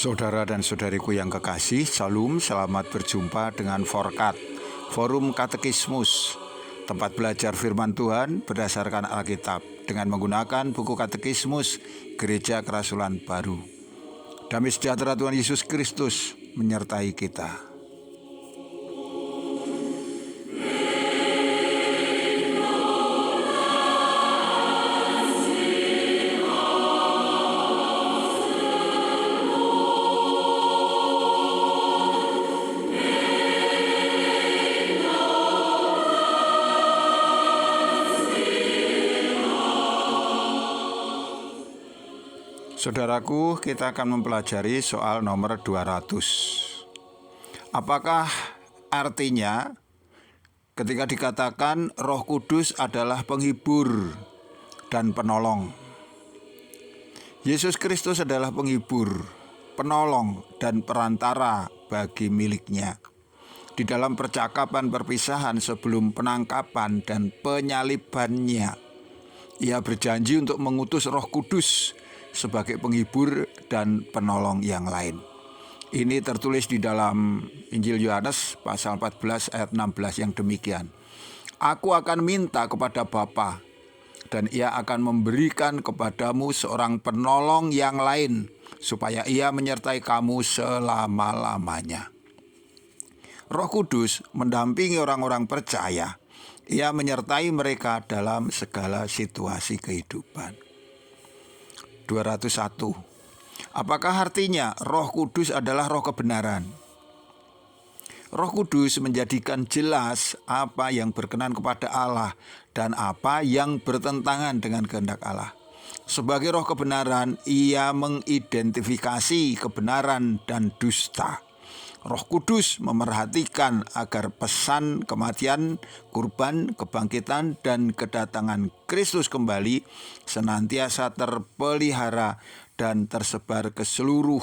Saudara dan saudariku yang kekasih, Shalom, selamat berjumpa dengan Forkat, Forum Katekismus, tempat belajar firman Tuhan berdasarkan Alkitab dengan menggunakan buku Katekismus Gereja Kerasulan Baru. Damai sejahtera Tuhan Yesus Kristus menyertai kita. Saudaraku, kita akan mempelajari soal nomor 200. Apakah artinya ketika dikatakan Roh Kudus adalah penghibur dan penolong? Yesus Kristus adalah penghibur, penolong, dan perantara bagi miliknya. Di dalam percakapan perpisahan sebelum penangkapan dan penyalibannya, Ia berjanji untuk mengutus Roh Kudus sebagai penghibur dan penolong yang lain. Ini tertulis di dalam Injil Yohanes pasal 14 ayat 16 yang demikian. Aku akan minta kepada Bapa, dan Ia akan memberikan kepadamu seorang penolong yang lain, supaya Ia menyertai kamu selama-lamanya. Roh Kudus mendampingi orang-orang percaya. Ia menyertai mereka dalam segala situasi kehidupan. 201. Apakah artinya Roh Kudus adalah roh kebenaran? Roh Kudus menjadikan jelas apa yang berkenan kepada Allah dan apa yang bertentangan dengan kehendak Allah. Sebagai roh kebenaran, Ia mengidentifikasi kebenaran dan dusta. Roh Kudus memerhatikan agar pesan kematian, kurban, kebangkitan, dan kedatangan Kristus kembali senantiasa terpelihara dan tersebar ke seluruh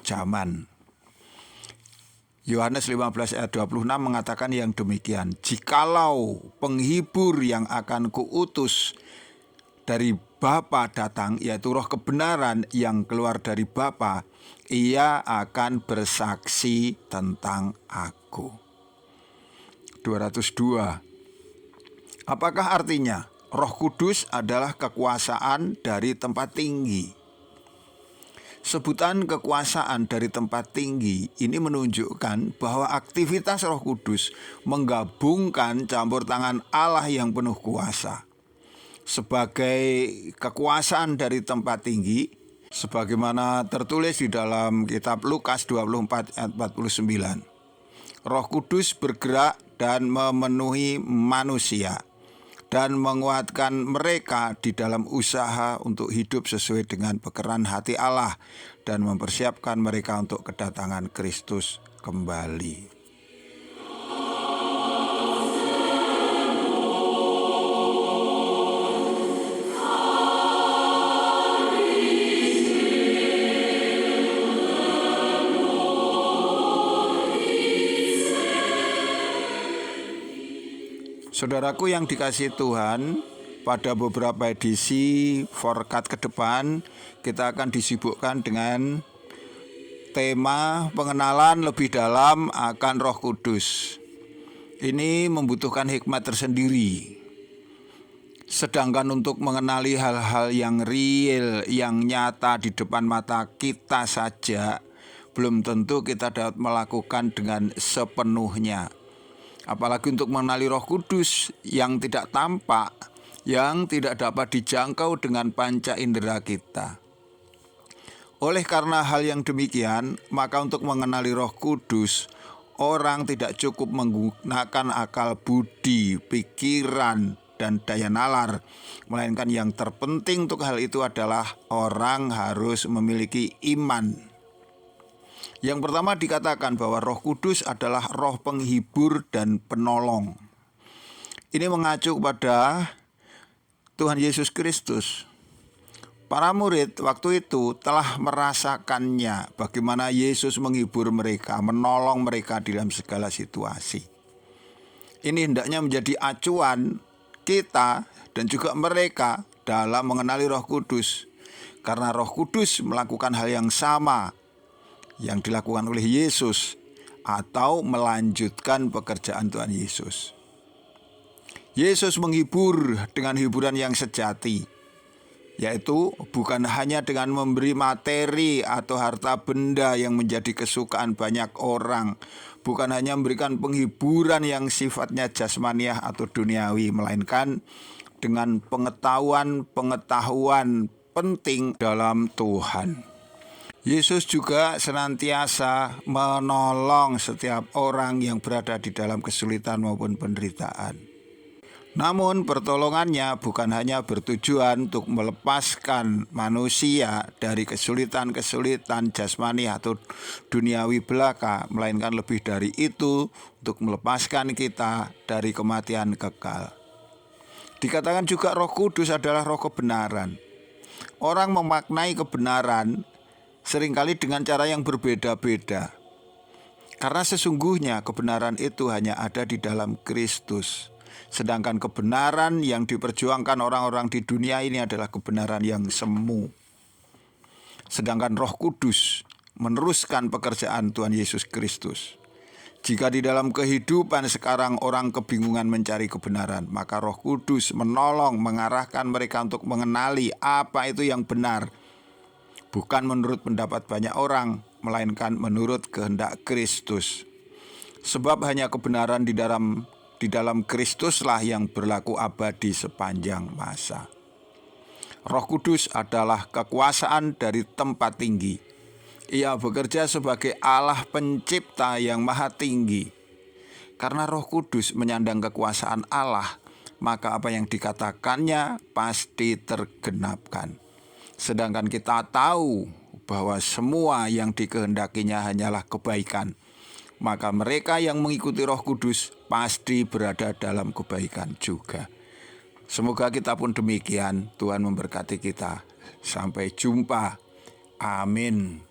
zaman. Yohanes 15 ayat 26 mengatakan yang demikian. Jikalau penghibur yang akan kuutus dari Bapa datang, yaitu roh kebenaran yang keluar dari Bapa, Ia akan bersaksi tentang aku. 202. Apakah artinya Roh Kudus adalah kekuasaan dari tempat tinggi? Sebutan kekuasaan dari tempat tinggi ini menunjukkan bahwa aktivitas Roh Kudus menggabungkan campur tangan Allah yang penuh kuasa. Sebagai kekuasaan dari tempat tinggi, sebagaimana tertulis di dalam kitab Lukas 24 ayat 49. Roh Kudus bergerak dan memenuhi manusia dan menguatkan mereka di dalam usaha untuk hidup sesuai dengan pekerjaan hati Allah dan mempersiapkan mereka untuk kedatangan Kristus kembali. Saudaraku yang dikasihi Tuhan, pada beberapa edisi Forkat ke depan, kita akan disibukkan dengan tema pengenalan lebih dalam akan Roh Kudus. Ini membutuhkan hikmat tersendiri. Sedangkan untuk mengenali hal-hal yang real, yang nyata di depan mata kita saja, belum tentu kita dapat melakukan dengan sepenuhnya. Apalagi untuk mengenali Roh Kudus yang tidak tampak, yang tidak dapat dijangkau dengan panca indera kita. Oleh karena hal yang demikian, maka untuk mengenali Roh Kudus, orang tidak cukup menggunakan akal budi, pikiran, dan daya nalar, melainkan yang terpenting untuk hal itu adalah orang harus memiliki iman. Yang pertama dikatakan bahwa Roh Kudus adalah roh penghibur dan penolong. Ini mengacu kepada Tuhan Yesus Kristus. Para murid waktu itu telah merasakannya, bagaimana Yesus menghibur mereka, menolong mereka dalam segala situasi. Ini hendaknya menjadi acuan kita dan juga mereka dalam mengenali Roh Kudus. Karena Roh Kudus melakukan hal yang sama yang dilakukan oleh Yesus atau melanjutkan pekerjaan Tuhan Yesus. Yesus menghibur dengan hiburan yang sejati, yaitu bukan hanya dengan memberi materi atau harta benda yang menjadi kesukaan banyak orang, bukan hanya memberikan penghiburan yang sifatnya jasmaniah atau duniawi, melainkan dengan pengetahuan penting dalam Tuhan. Yesus juga senantiasa menolong setiap orang yang berada di dalam kesulitan maupun penderitaan. Namun pertolongannya bukan hanya bertujuan untuk melepaskan manusia dari kesulitan-kesulitan jasmani atau duniawi belaka, melainkan lebih dari itu untuk melepaskan kita dari kematian kekal. Dikatakan juga Roh Kudus adalah roh kebenaran. Orang memaknai kebenaran seringkali dengan cara yang berbeda-beda. Karena sesungguhnya kebenaran itu hanya ada di dalam Kristus. Sedangkan kebenaran yang diperjuangkan orang-orang di dunia ini adalah kebenaran yang semu. Sedangkan Roh Kudus meneruskan pekerjaan Tuhan Yesus Kristus. Jika di dalam kehidupan sekarang orang kebingungan mencari kebenaran, maka Roh Kudus menolong, mengarahkan mereka untuk mengenali apa itu yang benar. Bukan menurut pendapat banyak orang, melainkan menurut kehendak Kristus. Sebab hanya kebenaran di dalam Kristuslah yang berlaku abadi sepanjang masa. Roh Kudus adalah kekuasaan dari tempat tinggi. Ia bekerja sebagai Allah pencipta yang maha tinggi. Karena Roh Kudus menyandang kekuasaan Allah, maka apa yang dikatakannya pasti tergenapkan. Sedangkan kita tahu bahwa semua yang dikehendakinya hanyalah kebaikan, maka mereka yang mengikuti Roh Kudus pasti berada dalam kebaikan juga. Semoga kita pun demikian. Tuhan memberkati kita. Sampai jumpa. Amin.